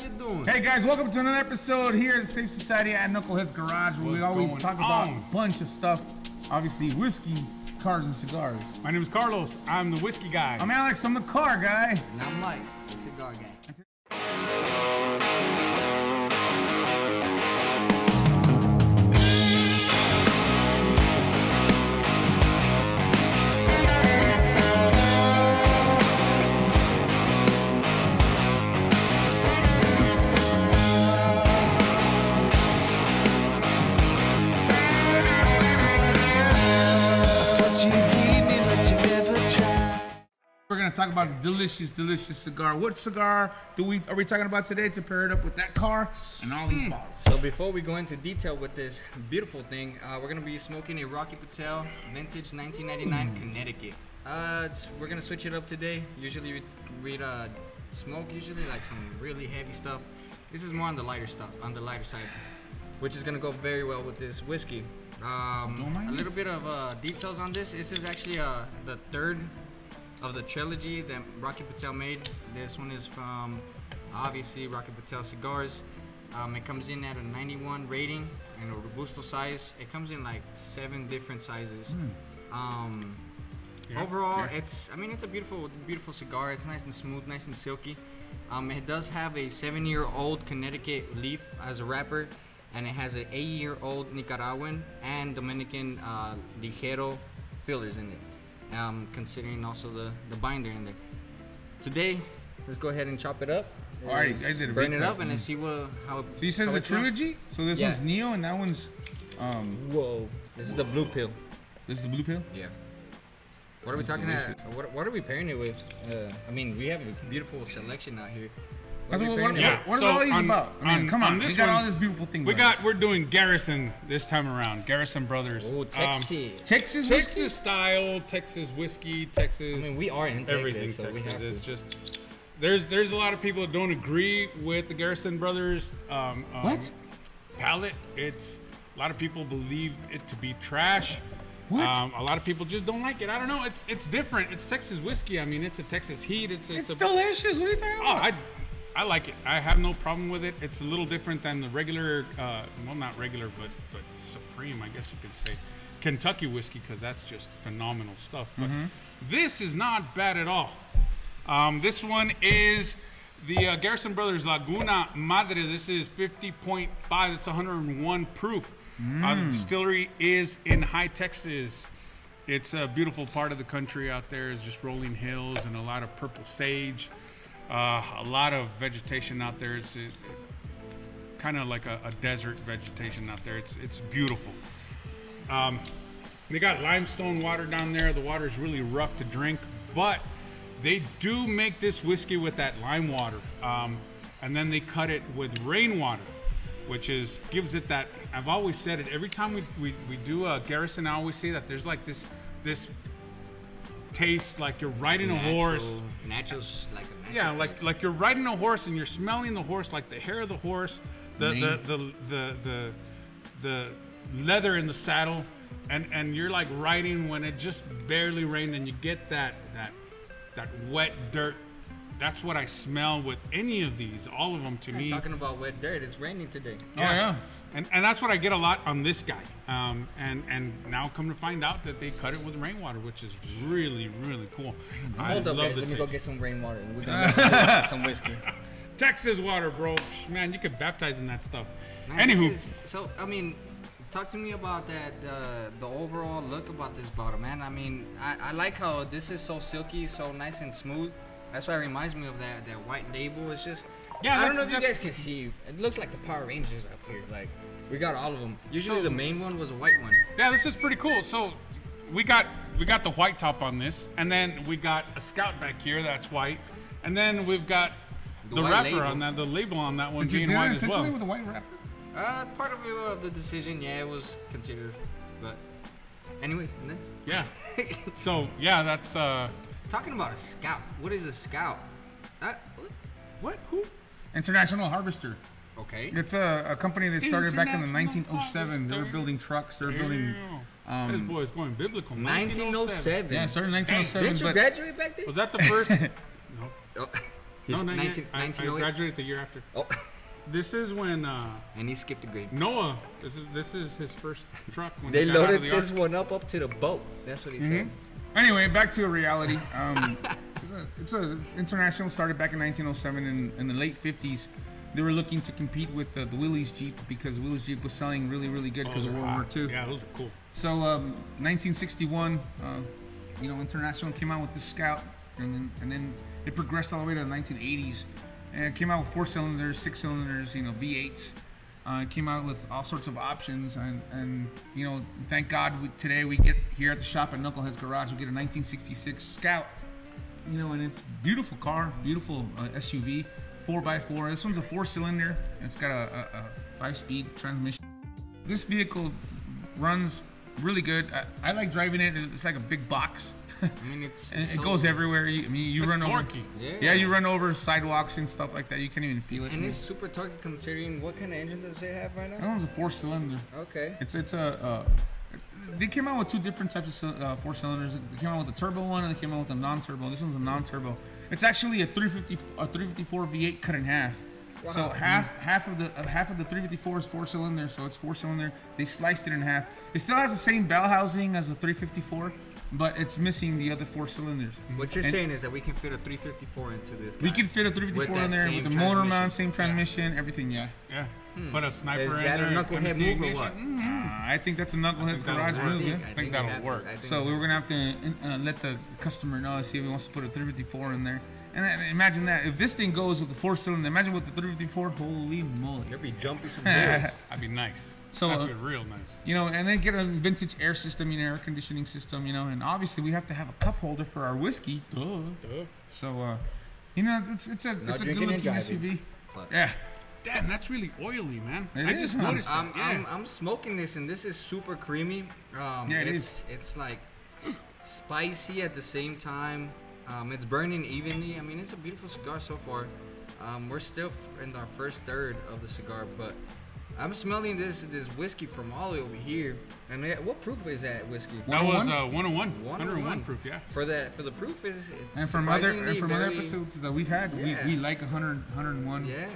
you doing? Hey guys, welcome to another episode here at Safe Society at Knucklehead's Garage, where we always talk about a bunch of stuff. Obviously, whiskey, cars, and cigars. My name is Carlos. I'm the whiskey guy. I'm Alex. I'm the car guy. And I'm Mike, the cigar guy. We're gonna talk about the delicious cigar. What cigar are we talking about today to pair it up with that car and all these bottles? So before we go into detail with this beautiful thing, we're gonna be smoking a Rocky Patel Vintage 1999 Connecticut. We're gonna switch it up today. Usually we'd smoke like some really heavy stuff. This is more on the lighter stuff, on the lighter side, which is gonna go very well with this whiskey. A little bit of details on this. This is actually the third of the trilogy that Rocky Patel made. This one is from obviously Rocky Patel Cigars. It comes in at a 91 rating and a Robusto size. It comes in like 7 different sizes. Overall, it's a beautiful cigar. It's nice and smooth, nice and silky. It does have a 7-year-old Connecticut leaf as a wrapper, and it has an 8-year-old Nicaraguan and Dominican Ligero fillers in it. Considering also the binder in there. Today, let's go ahead and chop it up. Alright, I did a burn it up and let's see how it. So you said it's a trilogy? So this one's Neo and that one's whoa. This is the blue pill. This is the blue pill? Yeah. What are we talking about? What are we pairing it with? We have a beautiful selection out here. What are all these about? Come on, we got all this beautiful thing. We're doing Garrison this time around. Garrison Brothers. Oh, Texas. Texas style, Texas whiskey, Texas. We are in Texas, everything so Texas. We have it's just there's a lot of people that don't agree with the Garrison Brothers palate. It's a lot of people believe it to be trash. What? A lot of people just don't like it. I don't know. It's different. It's Texas whiskey. It's a Texas heat. It's delicious. What are you talking about? I like it. I have no problem with it. It's a little different than the regular, well, not regular, but supreme, I guess you could say, Kentucky whiskey, because that's just phenomenal stuff. But this is not bad at all. This one is the Garrison Brothers Laguna Madre. This is 50.5. It's 101 proof. The distillery is in High Texas. It's a beautiful part of the country out there. It's just rolling hills and a lot of purple sage. A lot of vegetation out there. It's kind of like a desert vegetation out there. It's beautiful. They got limestone water down there. The water is really rough to drink, but they do make this whiskey with that lime water, and then they cut it with rainwater, which gives it that. I've always said it every time we do a Garrison. I always say that there's like this taste like you're riding a horse. Like you're riding a horse and you're smelling the horse, like the hair of the horse, the leather in the saddle, and you're like riding when it just barely rained, and you get that wet dirt. That's what I smell with any of these, all of them to me. Talking about wet dirt, it's raining today. Yeah. And that's what I get a lot on this guy. And now come to find out that they cut it with rainwater, which is really, really cool. Hold up, guys. Let me go get some rainwater and we're going to get some whiskey. Texas water, bro. Man, you could baptize in that stuff. Man, Anywho. Talk to me about that, the overall look about this bottle, man. I like how this is so silky, so nice and smooth. That's why it reminds me of that white label. It's just... Yeah, I don't know if you guys can see. It looks like the Power Rangers up here. Like, we got all of them. Usually the main one was a white one. Yeah, this is pretty cool. So we got the white top on this, and then we got a Scout back here that's white, and then we've got the wrapper label on that, the label on that one being white as well. With the white wrapper? Part of the decision, yeah, it was considered. But anyways, and then yeah. So yeah, that's talking about a Scout. What is a Scout? What? Who? International Harvester. Okay. It's a company that started back in the 1907. They were building trucks. They were building. This boy is going biblical. 1907. Yeah, it started in 1907. Didn't you graduate back then? Was that the first? No. He's no, not 19, yet. I 1908. graduated the year after. Oh, This is when and he skipped a grade. Noah. This is his first truck. When They he got out of loaded the this army. one up to the boat. That's what he said. Anyway, back to reality. It's a international, started back in 1907. In the late 50s, they were looking to compete with the Willys Jeep because Willys Jeep was selling really, really good because of World War II. Yeah, those are cool. So 1961, International came out with the Scout, and then it progressed all the way to the 1980s, and it came out with 4 cylinders, 6 cylinders, V8s. It came out with all sorts of options, and thank God today we get here at the shop at Knucklehead's Garage, we get a 1966 Scout, and it's a beautiful car, beautiful SUV, 4x4. This one's a 4-cylinder. It's got a 5-speed transmission. This vehicle runs really good. I like driving it. It's like a big box. I mean, it goes everywhere. You run torquey. over. Yeah, you run over sidewalks and stuff like that. You can't even feel it. And it's super torquey considering what kind of engine does it have right now? That one's a 4-cylinder. Okay. They came out with 2 different types of 4-cylinders. They came out with a turbo one and they came out with a non-turbo. This one's a non-turbo. It's actually a 354 V8 cut in half. Wow. So half of the 354 is 4-cylinder, so it's 4-cylinder. They sliced it in half. It still has the same bell housing as a 354, but it's missing the other 4 cylinders. What you're saying is that we can fit a 354 into this guy. We can fit a 354 in there with the motor mount, same transmission, everything. Yeah. Yeah. Put a sniper in Is there. that a knucklehead move or what? I think that's a Knucklehead's Garage move. Yeah. I think that'll work. So we were gonna have to let the customer know, see if he wants to put a 354 in there. And imagine that if this thing goes with the 4-cylinder, imagine with the 354. Holy moly! You'll be jumping some hills. That'd be nice. So that'd be real nice. And then get a vintage air system, air conditioning system, and obviously we have to have a cup holder for our whiskey. Duh. So, it's a good looking SUV. But yeah. Damn, that's really oily, man. I just noticed. I'm smoking this, and this is super creamy. It is. It's like spicy at the same time. It's burning evenly. I mean, it's a beautiful cigar so far. We're still in our first third of the cigar, but I'm smelling this whiskey from all the way over here. And what proof is that whiskey? That was 101 proof, yeah. For the proof it's and from other episodes that we've had, we like 100, 101. Yeah.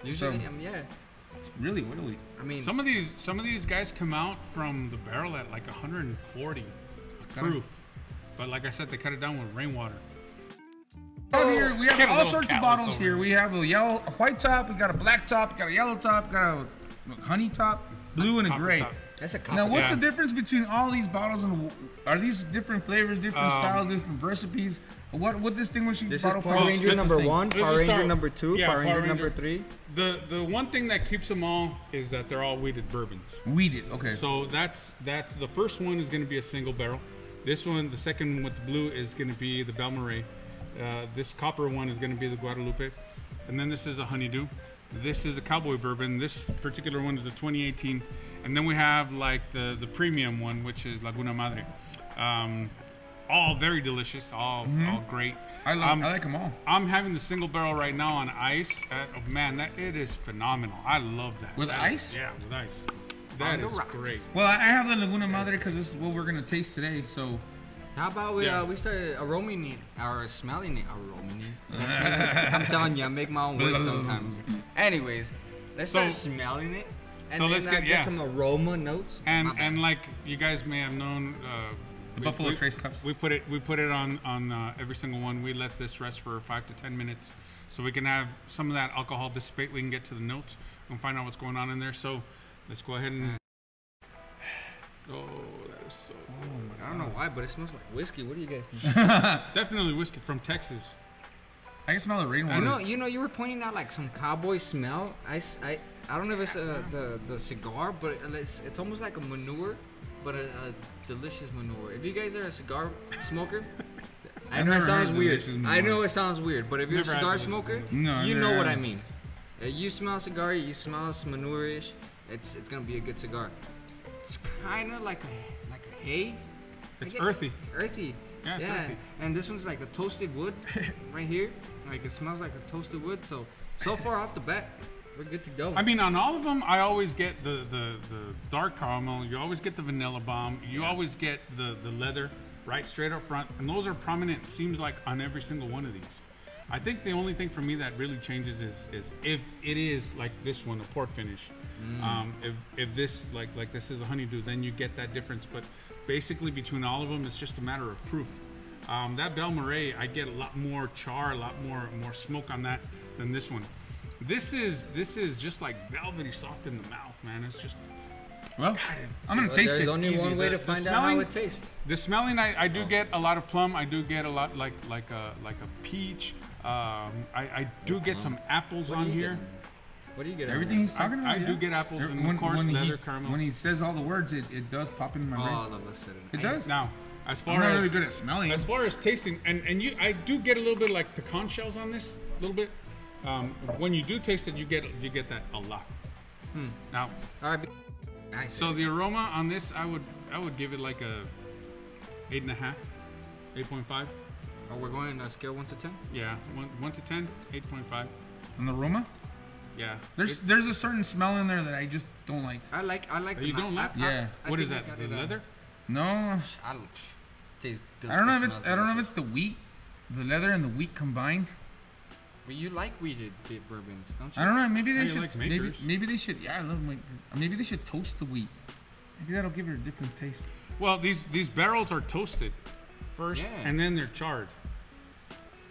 Usually, it's really oily. I mean, some of these guys come out from the barrel at like 140 proof, but like I said, they cut it down with rainwater. Here we have all sorts of bottles here. We have a white top, we got a black top, we got a yellow top, got a honey top, blue, and a gray. Top. That's a copper. Now, what's the difference between all these bottles, and are these different flavors, different styles, different recipes? What distinguishes this bottle is from? Power Ranger number 1, Power Ranger number 2, Yeah, Power Ranger number 3. The one thing that keeps them all is that they're all wheated bourbons. Wheated, okay. So that's the first one is going to be a single barrel. This one, the second one with the blue, is going to be the Balmorhea. This copper one is going to be the Guadalupe, and then this is a honeydew. This is a cowboy bourbon. This particular one is the 2018, and then we have like the premium one, which is Laguna Madre. All very delicious, all great. I like them all. I'm having the single barrel right now on ice. Man, it is phenomenal. I love that. With ice? Yeah, with ice. That is great. Well, I have the Laguna Madre because this is what we're gonna taste today. So, how about we start aroming it or smelling it? I'm telling you, I make my own words sometimes. Anyways, let's start smelling it. And so then let's get some aroma notes. And like you guys may have known, the Buffalo Trace cups. We put it on every single one. We let this rest for 5 to 10 minutes, so we can have some of that alcohol dissipate. We can get to the notes and find out what's going on in there. So let's go ahead and. Oh, that is so good. I don't know why, but it smells like whiskey. What do you guys think? Definitely whiskey from Texas. I can smell the rainwater. You were pointing out like some cowboy smell. I don't know if it's the cigar, but it's almost like a manure, but a delicious manure. If you guys are a cigar smoker, I know it sounds weird. I know it sounds weird, but if you're a cigar smoker, you know what I mean. You smell a cigar, you smell manure-ish. It's gonna be a good cigar. It's kind of like a hay. It's earthy. Earthy. Yeah, it's earthy. And this one's like a toasted wood right here. Like it smells like a toasted wood. So far off the bat, we're good to go. I mean, on all of them, I always get the dark caramel. You always get the vanilla bomb. You always get the leather right straight up front. And those are prominent, seems like, on every single one of these. I think the only thing for me that really changes is if it is like this one, a port finish. If this like this is a honeydew, then you get that difference. But basically between all of them, it's just a matter of proof. That Belle Marais, I get a lot more char, a lot more smoke on that than this one. This is just like velvety soft in the mouth, man. It's just. Well, I'm gonna taste it. There's only one way to find out how it tastes. The smelling, I do get a lot of plum. I do get a lot like a peach. I do get some apples on here. What do you get? Everything he's talking about. I do get apples and of course leather caramel. When he says all the words, it does pop into my brain. All of a sudden, it does. Now, as far I'm not as really good at smelling. As far as tasting, and I do get a little bit like pecan shells on this, a little bit. When you do taste it, you get that a lot. Now, all right. Nice. So the aroma on this, I would give it like a 8.5, 8.5. Oh, we're going scale 1 to 10. Yeah, 1 to 10, 8.5. And the aroma? Yeah. There's a certain smell in there that I just don't like. I like. You don't like? Yeah. What is that? The leather? No. I don't know if it's the wheat, the leather and the wheat combined. But you like wheated bourbons, don't you? I don't know. Maybe they should. Like maybe they should. Yeah, I love my. Maybe they should toast the wheat. Maybe that'll give it a different taste. Well, these barrels are toasted first, and then they're charred,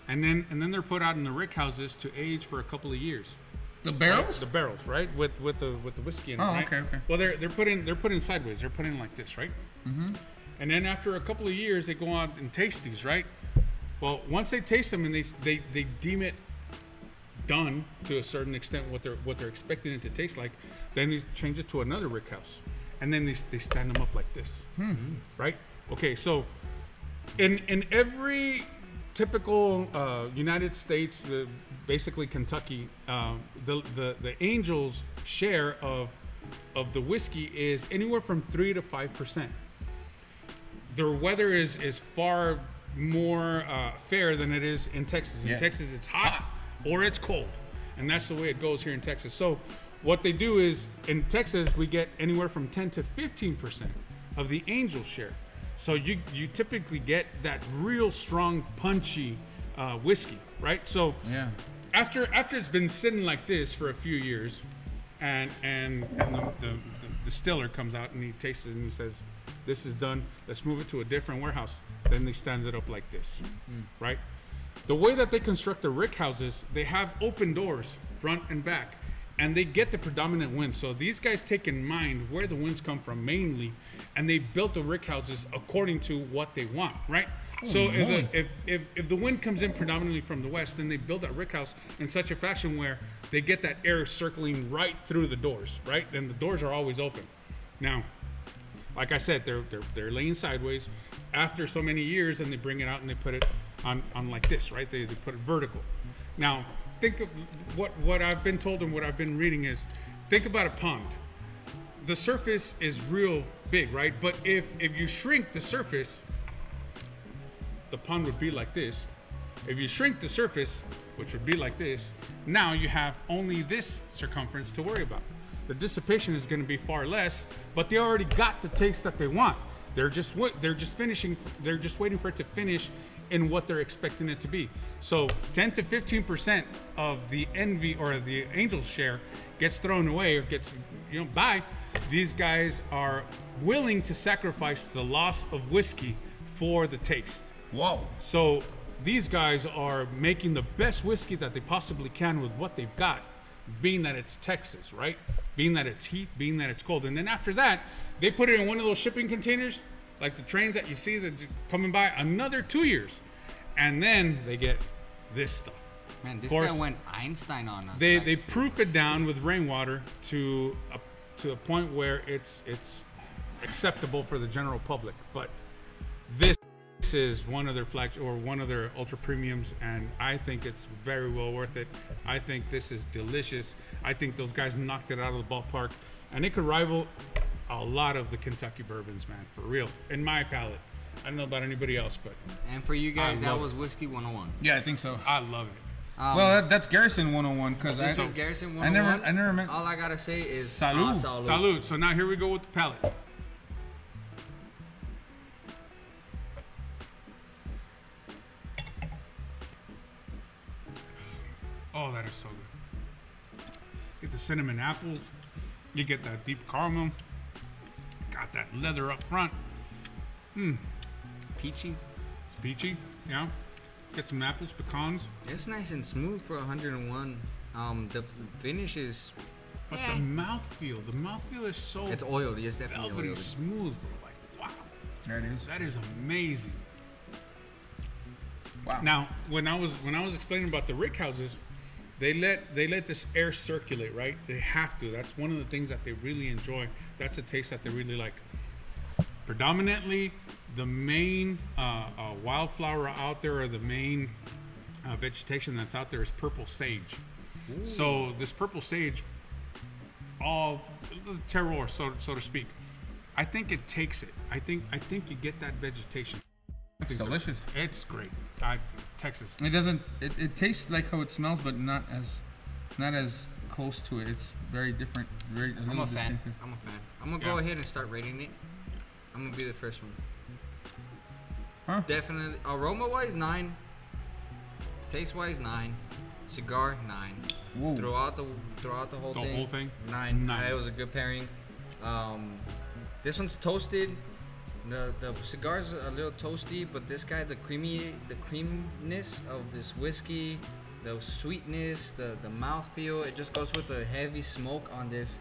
and then they're put out in the rick houses to age for a couple of years. The barrels? Right? The barrels, right? With the whiskey in it. Oh, right? okay. Well, they're put in sideways. They're put in like this, right? Mm-hmm. And then after a couple of years, they go out and taste these, right? Well, once they taste them and they deem it done to a certain extent what they're expecting it to taste like, then they change it to another rick house, and then they stand them up like this, right? Okay, so in every typical United States, basically Kentucky, the Angels' share of the whiskey is anywhere from 3 to 5%. Their weather is far more fair than it is in Texas. In Texas, it's hot or it's cold, and that's the way it goes here in Texas. So what they do is in Texas we get anywhere from 10 to 15% of the Angel share. So you typically get that real strong punchy whiskey, right? So after it's been sitting like this for a few years, and the distiller comes out and he tastes it and he says, "This is done. Let's move it to a different warehouse." Then they stand it up like this, right? The way that they construct the rick houses, they have open doors, front and back, and they get the predominant wind. So these guys take in mind where the winds come from mainly, and they built the rick houses according to what they want, right? So if the wind comes in predominantly from the west, then they build that rick house in such a fashion where they get that air circling right through the doors, right? And the doors are always open. Now, like I said, they're laying sideways after so many years, and they bring it out and they put it on like this, right? They put it vertical. Now, think of what I've been told and what I've been reading is, think about a pond. The surface is real big, right? But if you shrink the surface, the pond would be like this. If you shrink the surface, which would be like this, now you have only this circumference to worry about. The dissipation is going to be far less, but they already got the taste that they want. They're just waiting for it to finish in what they're expecting it to be. So 10 to 15% of the envy or the Angel's share gets thrown away or gets, by. These guys are willing to sacrifice the loss of whiskey for the taste. Whoa. So these guys are making the best whiskey that they possibly can with what they've got, being that it's Texas, right? Being that it's heat, being that it's cold. And then after that, they put it in one of those shipping containers, like the trains that you see that coming by, another 2 years. And then they get this stuff. Man, this guy went Einstein on us. They proof it down with rainwater to a point where it's acceptable for the general public. But this is one of their flagship or one of their ultra premiums, and I think it's very well worth it. I think this is delicious. I think those guys knocked it out of the ballpark, and it could rival a lot of the Kentucky bourbons, man, for real. In my palate, I don't know about anybody else, but and for you guys, that was Whiskey 101. Yeah, I think so. I love it. Well, that's Garrison 101 because this is Garrison 101. I never meant. All I gotta say is Salud. Salud. So now here we go with the palate. Get the cinnamon apples. You get that deep caramel. Got that leather up front. Peachy. It's peachy, yeah. Get some apples, pecans. It's nice and smooth for 101. The finish is. But the mouthfeel is so It's oily. It's definitely velvety oily. smooth, bro. Like, wow. There it is. That is amazing. Wow. Now, when I was explaining about the rick houses, they let this air circulate, right? They have to. That's one of the things that they really enjoy. That's a taste that they really like. Predominantly, the main wildflower out there, or the main vegetation that's out there, is purple sage. Ooh. So this purple sage, all the terroir, so to speak, I think it takes it. I think you get that vegetation. It's delicious. It's great. Texas. It doesn't. It tastes like how it smells, but not as close to it. It's very different. I'm a fan. I'm gonna go ahead and start rating it. I'm gonna be the first one. Huh? Definitely. Aroma wise, 9. Taste wise, 9. Cigar, 9. Whoa. Throughout the whole thing. The whole thing. 9. It was a good pairing. This one's toasted. The cigar's a little toasty, but this guy, the creaminess of this whiskey, the sweetness, the mouthfeel, it just goes with the heavy smoke on this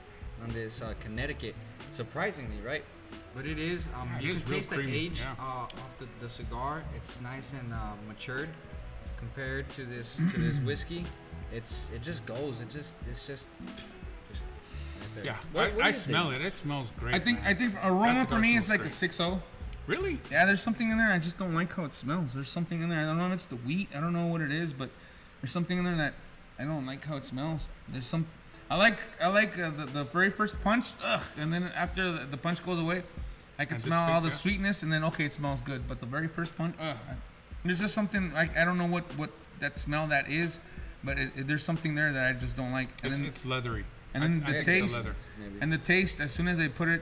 Connecticut. Surprisingly, right? But it is. You can taste the age off the cigar. It's nice and matured compared to this whiskey. It just goes. It's just. Right there. Yeah, I smell it. It smells great. I think aroma for me is like a 6.0. Really? Yeah, there's something in there. I just don't like how it smells. There's something in there. I don't know if it's the wheat. I don't know what it is, but there's something in there that I don't like how it smells. There's some. I like the very first punch, and then after the punch goes away, I can smell all the sweetness, and then okay, it smells good. But the very first punch, there's just something like I don't know what that smell that is, but there's something there that I just don't like. And it's leathery. And then the taste, as soon as I put it,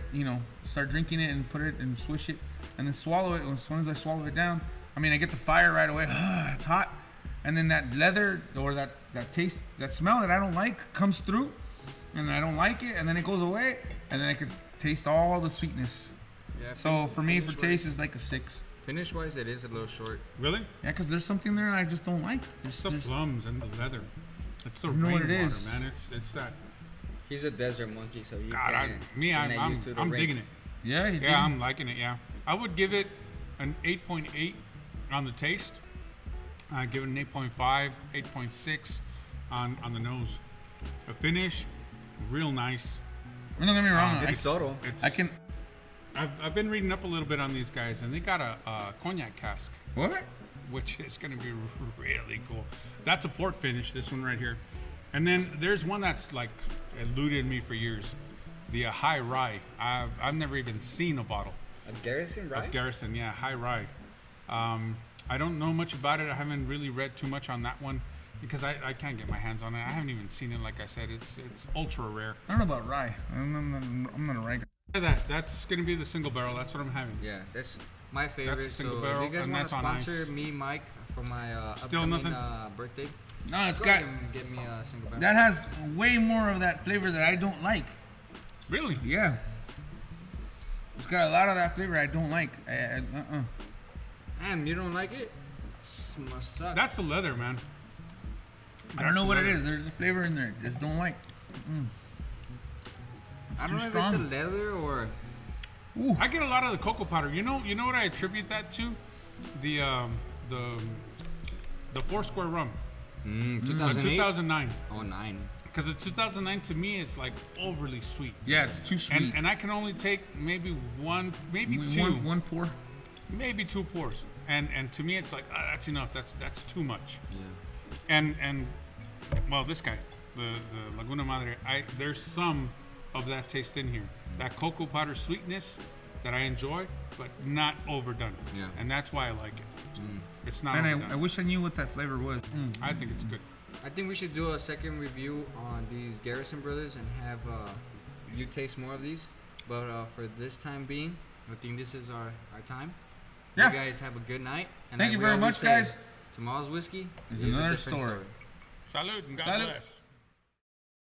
start drinking it and put it and swish it, and then swallow it. As soon as I swallow it down, I mean, I get the fire right away. It's hot, and then that leather or that taste, that smell that I don't like comes through, and I don't like it, and then it goes away, and then I could taste all the sweetness. Yeah. So for me, for taste, is like a 6. Finish wise, it is a little short. Really? Yeah, because there's something there I just don't like. There's the plums and the leather. It's the rainwater, man. It's that. He's a desert monkey, so you I'm digging it. Yeah, I'm liking it. Yeah, I would give it an 8.8 on the taste. I give it an 8.5, 8.6 on the nose. The finish, real nice. Don't get me wrong. It's subtle. I've been reading up a little bit on these guys, and they got a cognac cask. What? Which is going to be really cool. That's a port finish. This one right here. And then there's one that's like eluded me for years, the High Rye. I've never even seen a bottle. A Garrison Rye? Of Garrison, yeah, High Rye. I don't know much about it. I haven't really read too much on that one because I can't get my hands on it. I haven't even seen it. Like I said, it's ultra rare. I don't know about rye. I'm not a rye guy. That's gonna be the single barrel. That's what I'm having. Yeah, that's my favorite. That's single so barrel, if you guys and want to that's on sponsor ice. me, Mike, for my Still upcoming nothing? birthday, No, it's go got. ahead and get me a single barrel. That has way more of that flavor that I don't like. Really? Yeah. It's got a lot of that flavor I don't like. Damn, you don't like it? Must suck. That's the leather, man. I don't know what it is. There's a flavor in there. Just don't like. I don't know if it's the leather or. Ooh. I get a lot of the cocoa powder. You know what I attribute that to? The Foursquare rum. 2008? 2009. Oh, 9. Because the 2009 to me is like overly sweet. Yeah, it's too sweet. And I can only take maybe one, maybe two. One pour. Maybe 2 pours. And to me it's like that's enough. That's too much. Yeah. And well, this guy, the Laguna Madre, there's some of that taste in here. That cocoa powder sweetness that I enjoy, but not overdone. Yeah. And that's why I like it. It's not And overdone. I wish I knew what that flavor was. I think it's good. I think we should do a second review on these Garrison Brothers and have you taste more of these. But for this time being, I think this is our time. Yeah. You guys have a good night. And Thank you very much, guys. Tomorrow's whiskey is a another different story. Salud and God Salud. bless.